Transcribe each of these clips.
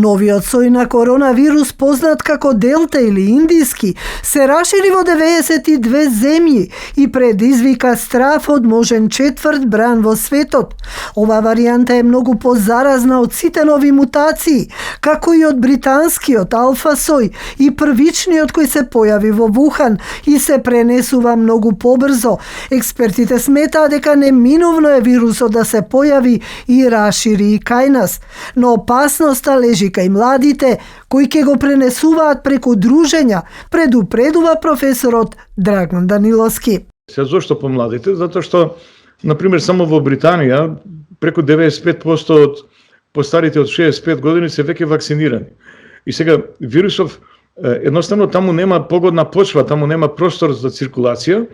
Новиот сој на коронавирус, познат како Делта или индиски, се рашири во 92 земји и предизвика страф од можен четврт бран во светот. Ова варијанта е многу позаразна од сите нови мутации, како и од британскиот алфа сој и првичниот кој се појави во Вухан и се пренесува многу побрзо. Експертите сметаат дека неминовно е вирусот да се појави и рашири и кај нас, но опасноста лежи кај младите кои ќе го пренесуваат преку дружења, предупредува професорот Драган Даниловски. Зошто по младите? Затоа што, например, само во Британија преку 95% од постарите од 65 години се веќе вакцинирани. И сега вирусов едноставно таму нема погодна почва, таму нема простор за циркулација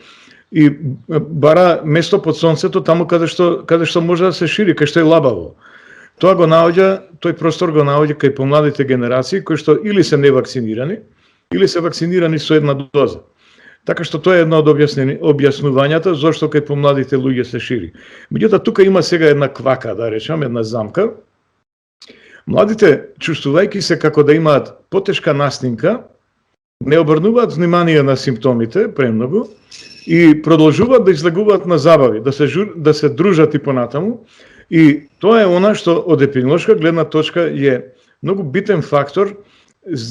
и бара место под сонцето таму каде што може да се шири, кај што е лабаво. Тоа го наоѓа, тој простор го наоѓа кај помладите генерации кои што или се невакцинирани, или се вакцинирани со една доза. Така што тоа е едно од објаснувањата зошто кај помладите луѓе се шири. Меѓутоа тука има сега една квака, да речам, една замка. Младите, чувствувајќи се како да имаат потешка настинка, не обрнуваат внимание на симптомите премногу и продолжуваат да излегуваат на забави, да се дружат и понатаму. И тоа е она што од епидемиолошка гледна точка е многу битен фактор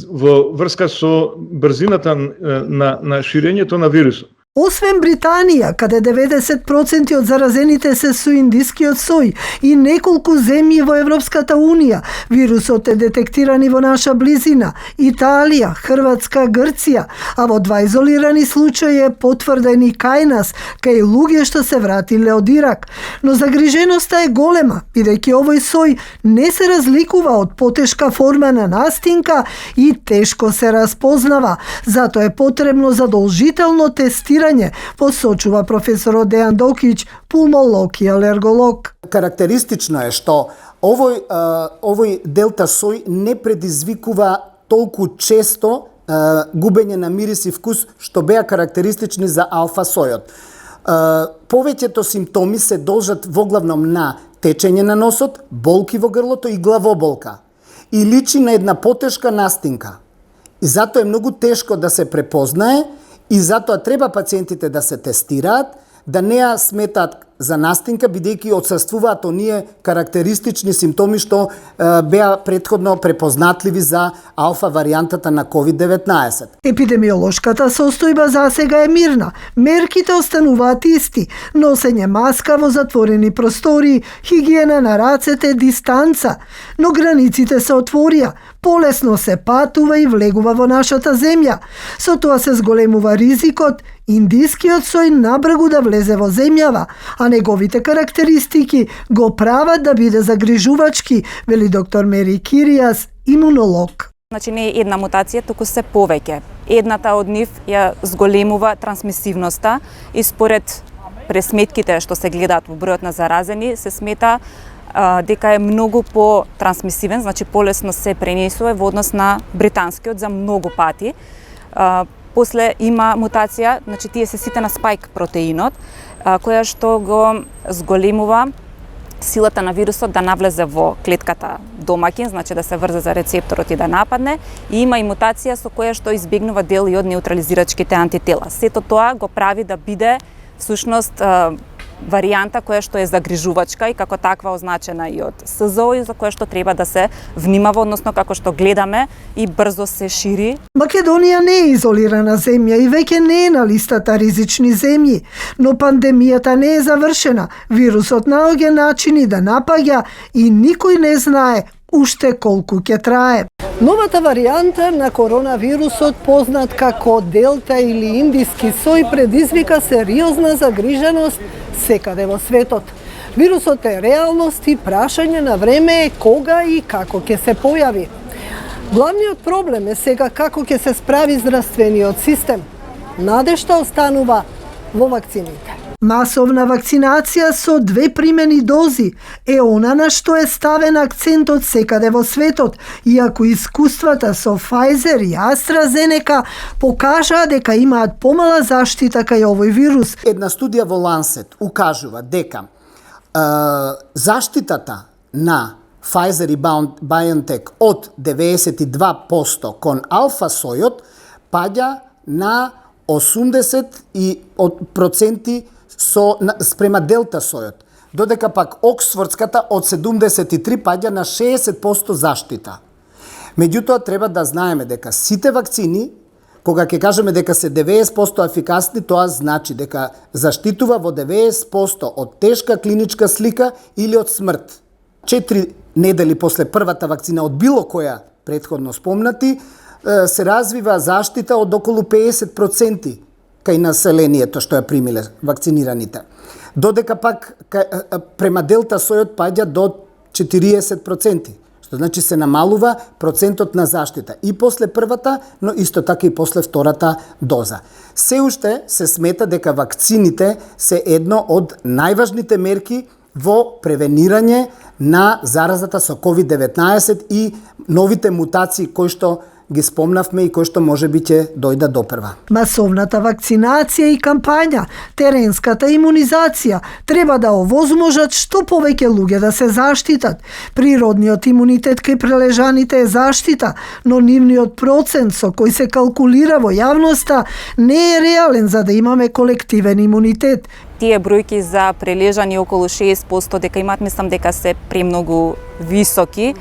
во врска со брзината на ширењето на вирусот. Освен Британија, каде 90% од заразените се со индискиот сој и неколку земји во Европската Унија, вирусот е детектиран и во наша близина – Италија, Хрватска, Грција, а во 2 изолирани случаи е потврден и кај нас, кај луѓе што се вратиле од Ирак. Но загриженоста е голема, бидејќи овој сој не се разликува од потешка форма на настинка и тешко се распознава. Затоа е потребно задолжително тестирање, посочува професорот Дејан Докиќ, пулмолог и алерголог. Карактеристично е што овој делта сој не предизвикува толку често губење на мирис и вкус што беа карактеристични за алфа сојот. Повеќето симптоми се должат воглавном на течење на носот, болки во грлото и главоболка. И личи на една потешка настинка. И затоа е многу тешко да се препознае и затоа треба пациентите да се тестираат, да не ја сметаат за настинка, бидејќи отсуствуваат оние карактеристични симптоми што беа претходно препознатливи за алфа варијантата на COVID-19. Епидемиолошката состојба засега е мирна. Мерките остануваат исти: носење маска во затворени простори, хигиена на рацете, дистанца. Но границите се отворија, полесно се патува и влегува во нашата земја. Со тоа се зголемува ризикот индискиот сој набргу да влезе во земјава, а неговите карактеристики го прават да биде загрижувачки, вели доктор Мери Киријас, имунолог. Значи не е една мутација, туку се повеќе. Едната од нив ја зголемува трансмисивноста и според пресметките што се гледаат во бројот на заразени, се смета дека е многу по-трансмисивен, значи полесно се пренесува во однос на британскиот за многу пати. После има мутација, значи тие се сите на спајк протеинот, која што го зголемува силата на вирусот да навлезе во клетката домаќин, значи да се врзе за рецепторот и да нападне, и има и мутација со која што избегнува дел и од неутрализирачките антитела. Сето тоа го прави да биде всушност варијанта која што е загрижувачка и како таква означена и од СЗО и за која што треба да се внимава, односно како што гледаме и брзо се шири. Македонија не е изолирана земја и веќе не е на листата ризични земји, но пандемијата не е завршена. Вирусот наоѓа начини да напаѓа и никој не знае уште колку ќе трае. Новата варијанта на коронавирусот, познат како Делта или индиски сој, предизвика сериозна загриженост секаде во светот. Вирусот е реалност и прашање на време е кога и како ќе се појави. Главниот проблем е сега како ќе се справи здравствениот систем. Надежта останува во вакцините. Масовна вакцинација со 2 примени дози е она на што е ставен акцентот секаде во светот, иако искуствата со Pfizer и AstraZeneca покажаа дека имаат помала заштита кај овој вирус. Една студија во Lancet укажува дека заштитата на Pfizer и BioNTech од 92% кон алфа сојот паѓа на 80% спрема делта сојот, додека пак Оксфордската од 73 паѓа на 60% заштита. Меѓутоа, треба да знаеме дека сите вакцини, кога ќе кажеме дека се 90% ефикасни, тоа значи дека заштитува во 90% од тешка клиничка слика или од смрт. 4 недели после првата вакцина од било која претходно спомнати, се развива заштита од околу 50% кај населението што ја примиле вакцинираните. Додека пак према делта сојот паѓа до 40%, што значи се намалува процентот на заштита и после првата, но исто така и после втората доза. Се уште се смета дека вакцините се едно од најважните мерки во превенирање на заразата со COVID-19 и новите мутации кои што ги спомнавме и кои што можеби ќе дојдат допрва. Масовната вакцинација и кампања, теренската имунизација треба да овозможат што повеќе луѓе да се заштитат. Природниот имунитет кај прележаните е заштита, но нивниот процент со кој се калкулира во јавноста не е реален за да имаме колективен имунитет. Тие бројки за прележани околу 6% дека имаат, мислам дека се премногу високи,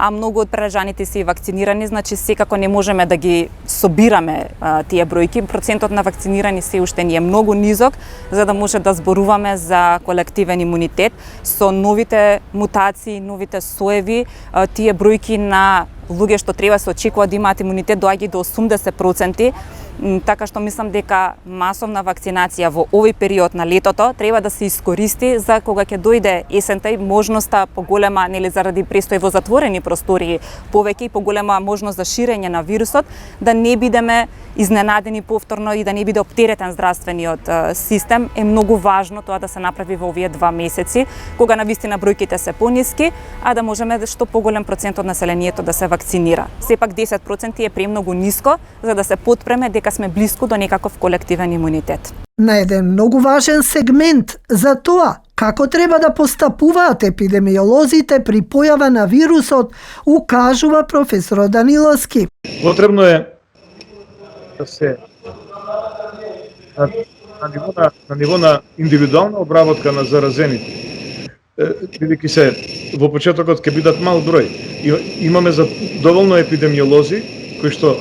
а многу од прележаните се и вакцинирани, значи секако не можеме да ги собираме тие бројки. Процентот на вакцинирани се уште не е многу низок, за да може да зборуваме за колективен имунитет. Со новите мутации, новите соеви, тие бројки на луѓе што треба се очекува да имаат имунитет доаѓа до 80%, така што мислам дека масовна вакцинација во овој период на летото треба да се искористи за кога ќе дојде есента и можноста поголема, нели заради престој во затворени простори, повеќе и поголема можност за ширење на вирусот, да не бидеме изненадени повторно и да не биде оптеретен здравствениот систем. Е многу важно тоа да се направи во овие 2 месеци, кога навистина бројките се пониски, а да можеме што поголем процент од населението да се вакцинира. Сепак 10% е премногу ниско за да се потпреме дека сме блиску до некаков колективен имунитет. На еден многу важен сегмент за тоа како треба да постапуваат епидемиолозите при појава на вирусот, укажува професор Даниловски. Потребно е да се на ниво на индивидуална обработка на заразените, бидејќи се во почетокот ќе бидат мал број. Имаме за доволно епидемиолози кои што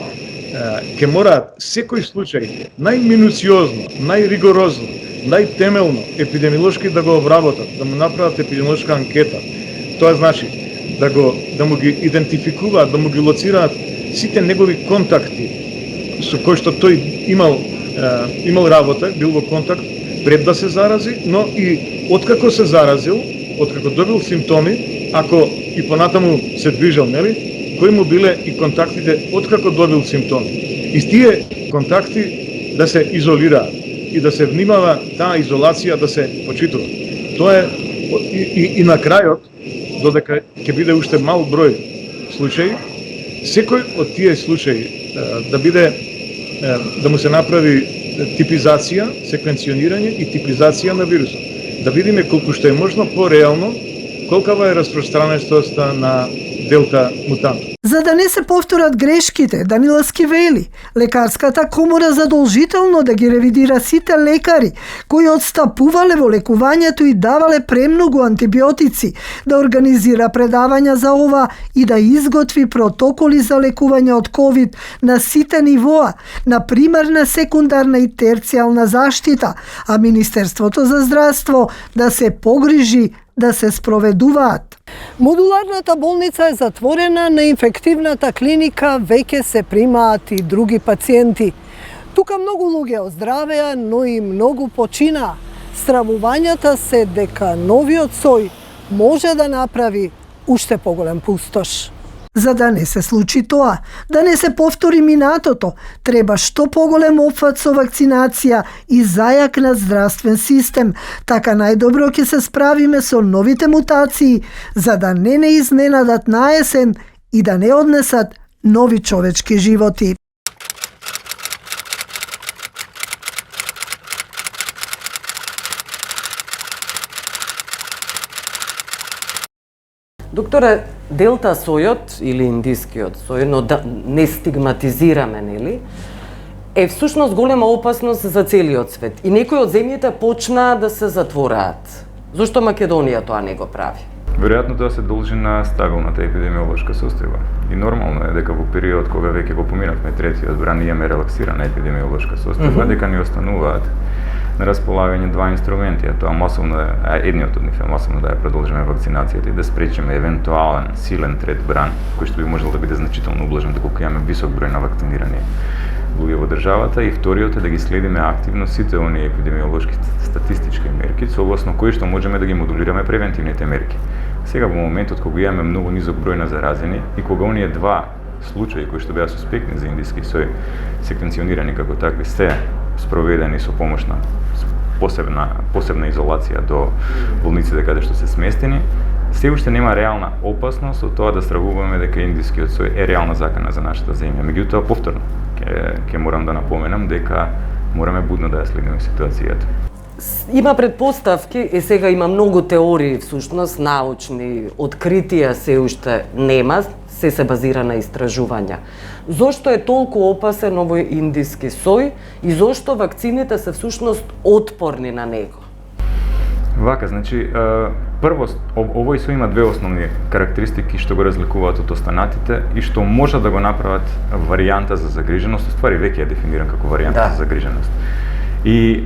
ќе мораат секој случај најминуциозно, најригорозно, најтемелно епидемиолошки да го обработат, да му направат епидемиолошка анкета. Тоа значи да му ги идентификуваат, да му ги лоцираат сите негови контакти со кои што тој имал работа, бил во контакт пред да се зарази, но и откако се заразил, откако добил симптоми, ако и понатаму се движел, нели? Кои му биле и контактите откако добил симптоми. И тие контакти да се изолираат и да се внимава таа изолација да се почитува. Тоа е и на крајот, додека ќе биде уште мал број случаи, секој од тие случаи да му се направи типизација, секвенционирање и типизација на вирусот. Да видиме колку што е можно по-реално колкава е распространеноста на делта мутант. За да не се повторат грешките, Даниловски вели, лекарската комора задолжително да ги ревидира сите лекари кои отстапувале во лекувањето и давале премногу антибиотици, да организира предавања за ова и да изготви протоколи за лекување од ковид на сите нивоа, на примарна, секундарна и терцијална заштита, а Министерството за здравство да се погрижи да се спроведуваат. Модуларната болница е затворена, на инфективната клиника веќе се примаат и други пациенти. Тука многу луѓе оздравеа, но и многу починаа. Стравувањата се дека новиот сој може да направи уште поголем пустош. За да не се случи тоа, да не се повтори минатото, треба што поголем опфат со вакцинација и зајакнат здравствен систем. Така најдобро ќе се справиме со новите мутации, за да не изненадат на есен и да не однесат нови човечки животи. Докторе, делта сојот или индискиот сој, но да не стигматизираме, нели? Е всушност голема опасност за целиот свет. И некои од земјите почнаа да се затвораат. Зошто Македонија тоа не го прави? Веројатно тоа се должи на стабилната епидемиолошка состојба. И нормално е дека во период кога веќе го поминавме третиот бран имаме релаксирана епидемиолошка состојба, дека ни остануваат на располагање два инструменти, а тоа масовно едниот од нив е масовно да ја продолжиме вакцинацијата и да спречиме евентуален силен трет бран, кој што би можел да биде значително ублажен доколку имаме висок број на вакцинирани луѓе во државата, и вториот е да ги следиме активно сите оние епидемиолошки статистички мерки, согласно кои што можеме да ги модулираме превентивните мерки. Сега во моментот кога имаме многу низок број на заразени и кога оние два случаи кои што беа суспектни за индиски сој секвенционирани како такви се спроведени со помош на посебна изолација до болниците каде што се сместени, се уште нема реална опасност од тоа да стравуваме дека индискиот сој е реална закана за нашата земја. Меѓутоа, повторно, ќе морам да напоменам дека мораме будно да ја следиме ситуацијата. Има предпоставки и сега има многу теории, всушност научни откритија се уште нема, се базира на истражувања. Зошто е толку опасен овој индиски сој и зошто вакцините се всушност отпорни на него? Вака, значи, прво, овој сој има две основни карактеристики што го разликуваат од останатите и што може да го направат варијанта за загриженост, ствари веќе е дефиниран како варијанта за загриженост. И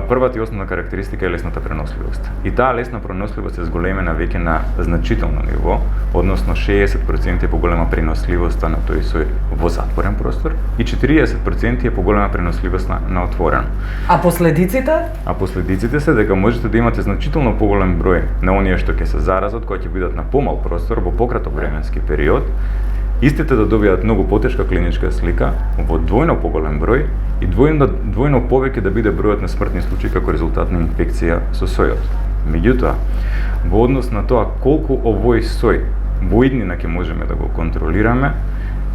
првата и основна карактеристика е лесната преносливост. И таа лесна преносливост е зголемена веќе на значително ниво, односно 60% е поголема преносливоста на тој сој во затворен простор и 40% е поголема преносливост на отворен. А последиците? А последиците се дека можете да имате значително поголем број на оние што ќе се заразат, кои ќе бидат на помал простор во пократок временски период, истите да добијат многу потешка клиничка слика во двојно поголем број и двојно повеќе да биде бројот на смртни случаи како резултат на инфекција со сојот. Меѓутоа, во однос на тоа колку овој сој во иднина ќе можеме да го контролираме,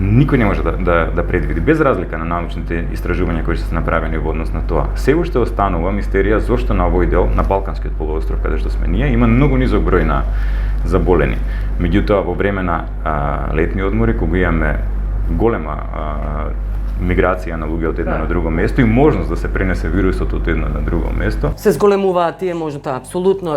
никој не може да предвиди, без разлика на научните истражувања кои се направени во однос на тоа. Се уште останува мистерија зошто на овој дел, на Балканскиот полуостров, каде што сме ние, има многу низок број на заболени. Меѓутоа, во време на летни одмори, кога имаме голема миграција на луѓе од едно на друго место и можност да се пренесе вирусот од едно на друго место. Се зголемуваат тие можнота, апсолутно.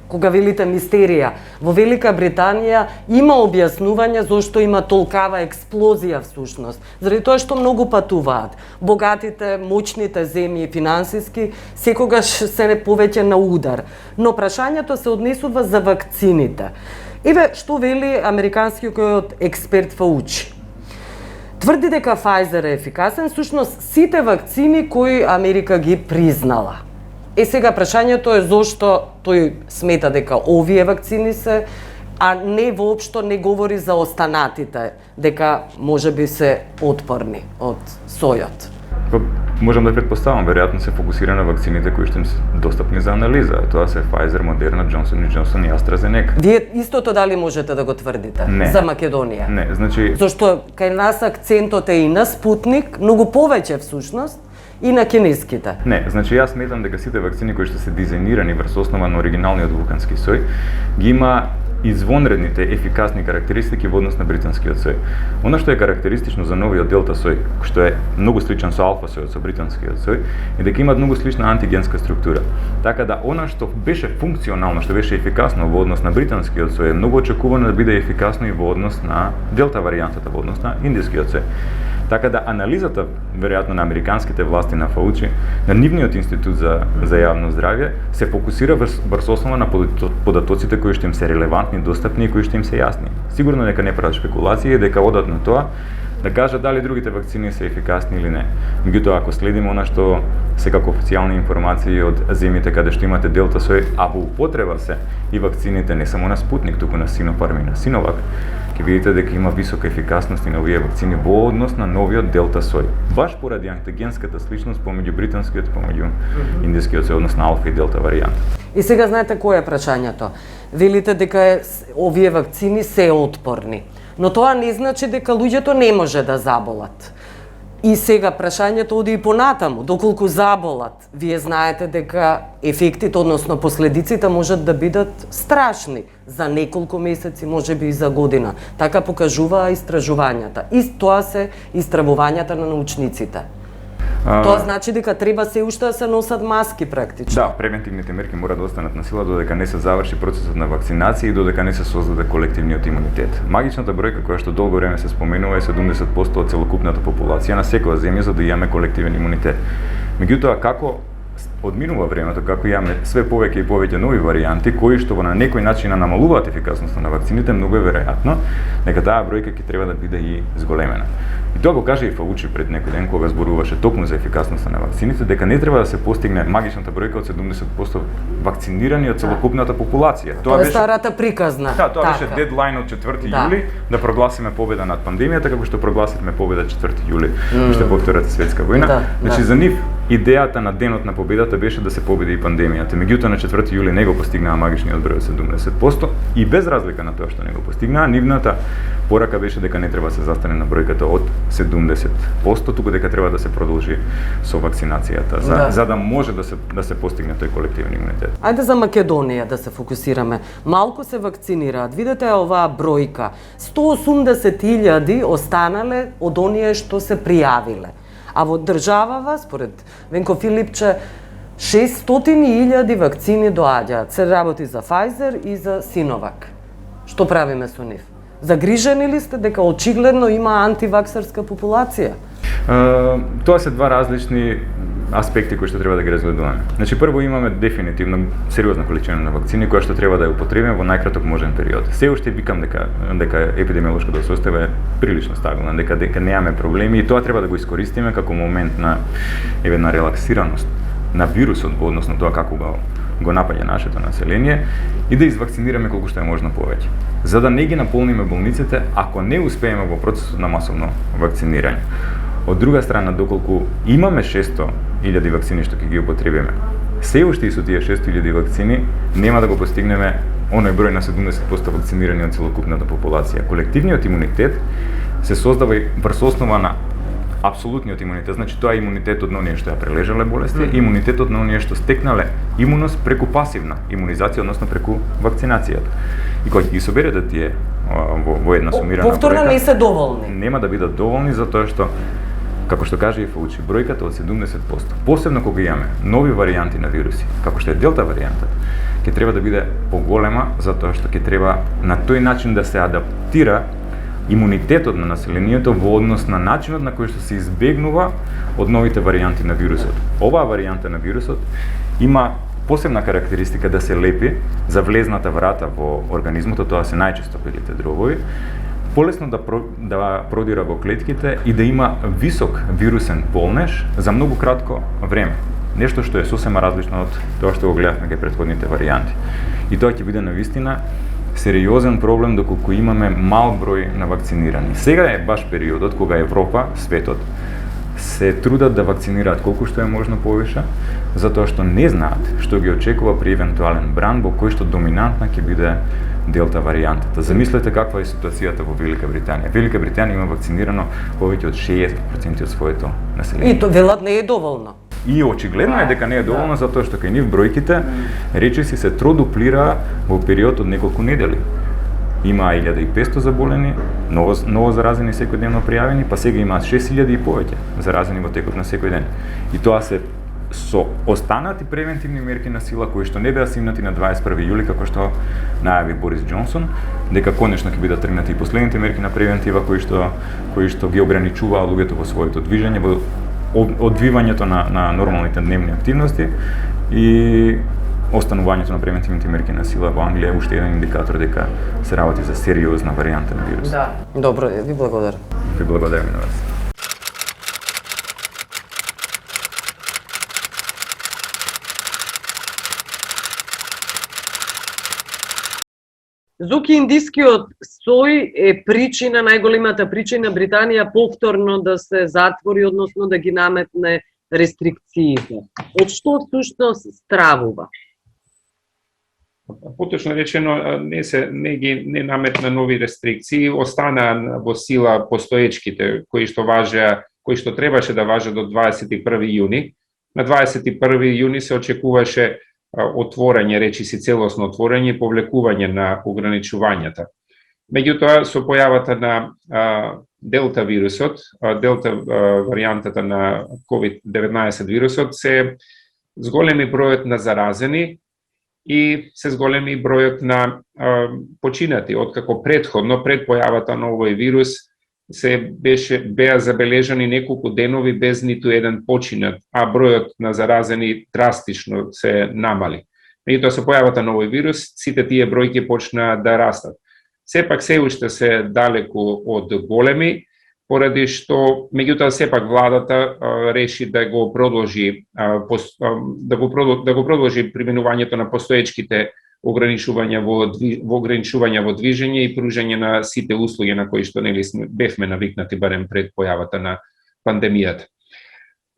Кога велите мистерија, во Велика Британија има објаснување зошто има толкава експлозија всушност. Заради тоа што многу патуваат. Богатите, моćните земји финансиски секогаш се повеќе на удар. Но прашањето се однесува за вакцините. Еве што вели американскиот експерт Фаучи. Тврди дека Pfizer е ефикасен, всушност сите вакцини кои Америка ги признала. Сега прашањето е зошто тој смета дека овие вакцини се, а не воопшто не говори за останатите, дека можеби се отпорни од сојот. Можам да претпоставам, веројатно се фокусира на вакцините кои што им се достапни за анализа. Тоа се Pfizer, Moderna, Johnson & Johnson и AstraZeneca. Вие истото дали можете да го тврдите за Македонија? Не, значи... Зошто кај нас акцентот е и на Спутник, многу повеќе всушност, и на кинеските. Не, значи јас сметам дека сите вакцини кои што се дизајнирани врз основа на оригиналниот вулкански сој, ги има извонредните ефикасни карактеристики во однос на британскиот сој. Она што е карактеристично за новиот делта сој, што е многу сличен со алфа сојот, со британскиот сој, е дека имаат многу слична антигенска структура. Така да она што беше функционално, што беше ефикасно во однос на британскиот сој, е многу очекувано да биде ефикасно и во однос на делта варијантата, во однос на индискиот сој. Така да анализата, веројатно на американските власти на Фаучи, на нивниот институт за јавно здравје, се фокусира врз основа на податоците кои што им се релевантни, достапни и кои што им се јасни. Сигурно дека не прават шпекулации, дека одат на тоа да кажат дали другите вакцини се ефикасни или не. Меѓутоа, ако следиме она што се како официјални информации од земјите каде што имате делта сој, а во употреба се и вакцините не само на Спутник, туку на Синопарм и на Синовак, ќе видите дека има висока ефикасност и на овие вакцини во однос на новиот делта сој. Баш поради антигенската сличност помеѓу британскиот и помеѓу индискиот сој, односно алфа и делта варијант. И сега знаете кој е прашањето. Велите дека овие вакцини се отпорни, но тоа не значи дека луѓето не може да заболат. И сега прашањето оди и понатаму, доколку заболат, вие знаете дека ефектите, односно последиците можат да бидат страшни за неколку месеци, можеби и за година. Така покажуваа истражувањата. И тоа се истрабувањата на научниците. Тоа значи дека треба се уште да се носат маски практично. Да, превентивните мерки мора да останат на сила додека не се заврши процесот на вакцинација и додека не се создаде колективниот имунитет. Магичната бројка која што долго време се споменува е 70% од целокупната популација на секоја земја за да имаме колективен имунитет. Меѓутоа, како одминува времето, како имаме све повеќе и повеќе нови варијанти кои што на некој начин намалуваат ефикасноста на вакцините, многу е веројатно дека таа бројка ќе треба да биде и зголемена. И тоа го кажа и Фаучи пред некој ден кога зборуваше токму за ефикасноста на вакцините, дека не треба да се постигне магичната бројка од 70% вакцинирани од целокупната популација. Тоа е старата приказна. Да, тоа беше дедлайн од 4 јули да прогласиме победа над пандемијата, како што прогласивме победа 4 јули уште по Втората светска војна. Значи за нив идејата на денот на победата беше да се победи и пандемијата. Меѓутоа на 4 јули не го постигнаа магичниот број од 70% и без разлика на тоа што не го постигнаа, нивната порака беше дека не треба да се застане на бројката од 70%, туку дека треба да се продолжи со вакцинацијата за да може да се постигне тој колективен имунитет. Ајде за Македонија да се фокусираме. Малку се вакцинираат. Видете оваа бројка. 180.000 останале од оние што се пријавиле. А во државава, според Венко Филипче, 600.000 вакцини доаѓаат. Се работи за Pfizer и за Sinovac. Што правиме со нив? Загрижени ли сте дека очигледно има антиваксерска популација? Тоа се два различни аспекти кои што треба да ги разгледуваме. Значи прво имаме дефинитивно сериозна количина на вакцини која што треба да ја употребиме во најкраток можен период. Се уште викам дека епидемиолошката состава е прилично стабилна, дека немаме проблеми и тоа треба да го искористиме како момент на една релаксираност на вирусот во однос на тоа како го напаѓа нашето население и да извакцинираме колку што е можно повеќе. За да не ги наполниме болниците ако не успееме во процесот на масовно вакцинирање. Од друга страна, доколку имаме 600.000 вакцини што ќе ги употребиме, се уште и со тие 600.000 вакцини нема да го постигнеме оној број на 70% вакцинирани од целокупната популација. Колективниот имунитет се создава врз основа на апсолутниот имунитет, значи тоа е имунитетот на оние што ја прележале болести, имунитетот на оние што стекнале имуност преку пасивна имунизација, односно преку вакцинацијата. И кога ги соберете тие во една сумирана бројка, повторно не се доволни. Нема да бидат доволни затоа што како што каже и Фаучи, бројката од 70%, посебно кога имаме нови варијанти на вируси, како што е делта варијантата, ќе треба да биде поголема затоа што ќе треба на тој начин да се адаптира имунитетот на населението во однос на начинот на кој што се избегнува од новите варијанти на вирусот. Оваа варијанта на вирусот има посебна карактеристика да се лепи за влезната врата во организмот, тоа се најчесто пилите дробови, полесно да продира во клетките и да има висок вирусен полнеж за многу кратко време. Нешто што е сосема различно од тоа што го гледавме кај претходните варијанти. И тоа ќе биде навистина сериозен проблем доколку имаме мал број на вакцинирани. Сега е баш периодот кога Европа, светот, се трудат да вакцинираат колку што е можно повише, затоа што не знаат што ги очекува при евентуален бран во кој што доминантна ќе биде делта варијантата. Замислете каква е ситуацијата во Велика Британија. Велика Британија има вакцинирано повеќе од 60% од своето население. И тоа велат не е доволно. И очигледно е дека не е доволно затоа што кај нив бројките речиси се троduplira во период од неколку недели. Има 1500 заболени, ново заразени секојдневно пријавени, па сега има 6000 и повеќе заразени во текот на секој ден. И тоа се со останати превентивни мерки на сила кои што не беа симнати на 21 јули како што најави Борис Џонсон, дека конечно ќе бидат тргнати и последните мерки на превентива кои што ги ограничуваа луѓето во своето движење, во одвивањето на нормалните дневни активности и останувањето на превентивните мерки на сила во Англија е уште еден индикатор дека се работи за сериозна варијанта на вирусот. Да. Добро, ви благодарам. Ви благодарам и на вас. Зуки, индискиот сој е причина, најголемата причина Британија повторно да се затвори, односно да ги наметне рестрикциите. Од што всушност стравува? Поточно речено, не наметна нови рестрикции, остана во сила постоечките кои што кои што требаше да важат до 21 јуни. На 21 јуни се очекуваше отворање, речиси целосно отворање и повлекување на ограничувањата. Меѓутоа, со појавата на Делта вирусот, Делта варијантата на COVID-19 вирусот, се зголеми бројот на заразени и се зголеми бројот на починати, откако предходно, пред појавата на овој вирус, беа забележани неколку денови без ниту еден починат, а бројот на заразени драстично се намали. Меѓутоа, со појавата на овој вирус, сите тие бројки почнаа да растат. Сепак се уште се далеку од големи, поради што, меѓутоа, сепак владата реши да го продолжи применувањето на постоечките ограничувања во движење и пружање на сите услуги на кои што бевме навикнати барем пред појавата на пандемијата.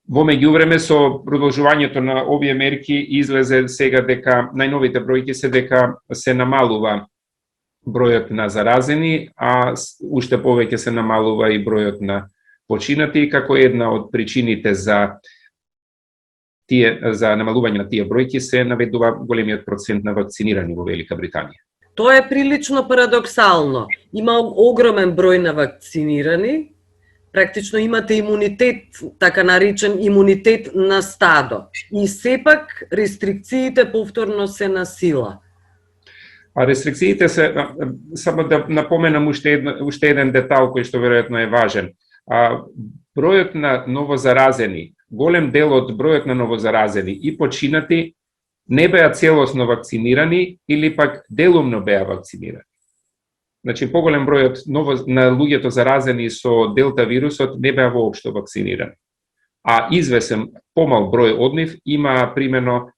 Во меѓувреме, со продолжувањето на овие мерки излезе сега дека најновите бројки се дека се намалува бројот на заразени, а уште повеќе се намалува и бројот на починати, како една од причините за намалување на тие бројки се наведува големиот процент на вакцинирани во Велика Британија. Тоа е прилично парадоксално. Има огромен број на вакцинирани, практично имате имунитет, така наречен имунитет на стадо. И сепак рестрикциите повторно се на сила. А рестрикциите се, само да напоменам уште еден детал кој што веројатно е важен. Бројот на новозаразени, голем дел од бројот на новозаразени и починати не беа целосно вакцинирани или пак делумно беа вакцинирани. Значи, поголем бројот на луѓето заразени со Делта вирусот не беа воопшто вакцинирани. А извесен помал број од нив има примено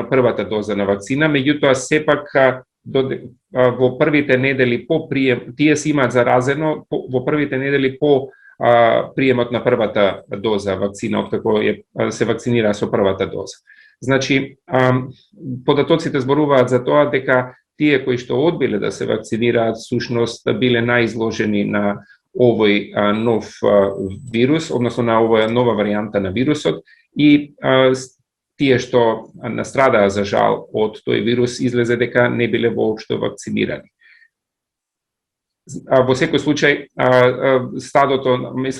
првата доза на вакцина, меѓутоа сепак во првите недели по прием, тие се имаат заразено во првите недели по приемот на првата доза вакцина, откако се вакцинира со првата доза. Значи, податоците зборуваат за тоа дека тие кои што одбиле да се вакцинираат, сушност биле најизложени на овој нов вирус, односно на оваа нова варијанта на вирусот, и тие што настрадаа за жал од тој вирус излезе дека не биле воопшто вакцинирани. Во секој случај,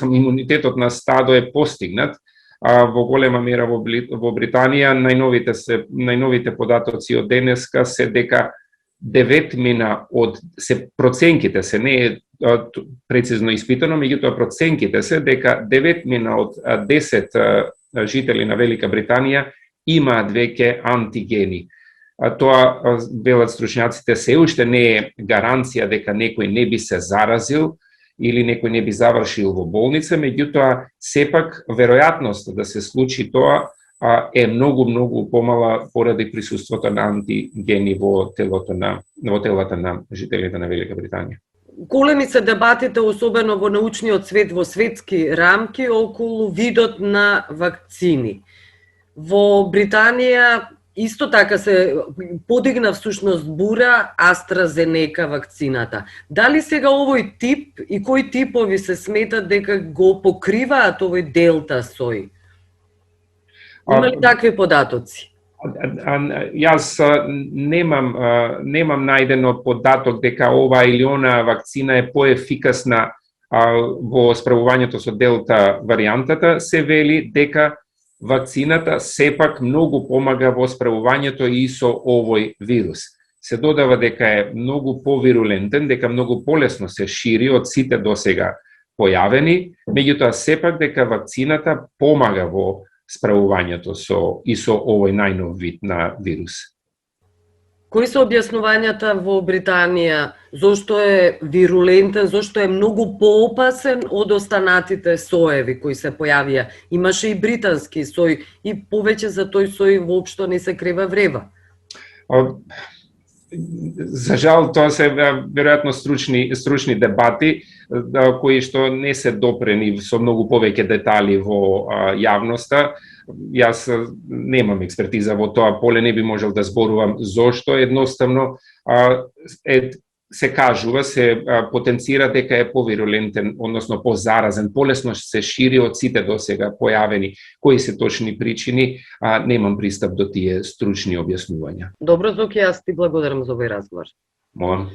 имунитетот на стадо е постигнат. Во голема мера во Британија најновите податоци од денеска се дека 9 од проценките се не е прецизно испитано, меѓутоа проценките се дека 9 од 10 жители на Велика Британија имаат веќе антигени. Тоа, велат стручњаците, се уште не е гаранција дека некој не би се заразил или некој не би завршил во болница, меѓутоа сепак веројатноста да се случи тоа е многу помала поради присуството на антигени во телата на жителите на Велика Британија. Големи се дебатите, особено во научниот свет, во светски рамки, околу видот на вакцини. Во Британија исто така се подигна всушност бура AstraZeneca вакцината. Дали сега овој тип и кои типови се сметат дека го покриваат овој Делта сој? Има ли такви податоци? Јас немам најдено податок дека ова или она вакцина е поефикасна во справувањето со Делта варијантата. Се вели дека вакцината сепак многу помага во справувањето и со овој вирус. Се додава дека е многу повирулентен, дека многу полесно се шири од сите досега појавени, меѓутоа сепак дека вакцината помага во справувањето со овој најнов вид на вирус. Кои се објаснувањата во Британија? Зошто е вирулентен, зошто е многу поопасен од останатите соеви кои се појавија? Имаше и британски сој и повеќе за тој сој воопшто не се крева врева. За жал, тоа се веројатно стручни дебати кои што не се допрени со многу повеќе детали во јавноста. Јас немам експертиза во тоа поле, не би можел да зборувам зошто. Едноставно се кажува, се потенцира дека е повирулентен, односно позаразен, полесно се шири од сите досега појавени. Кои се точни причини, немам пристап до тие стручни објаснувања. Добро, Зоки, јас ти благодарам за овој разговор. Молам.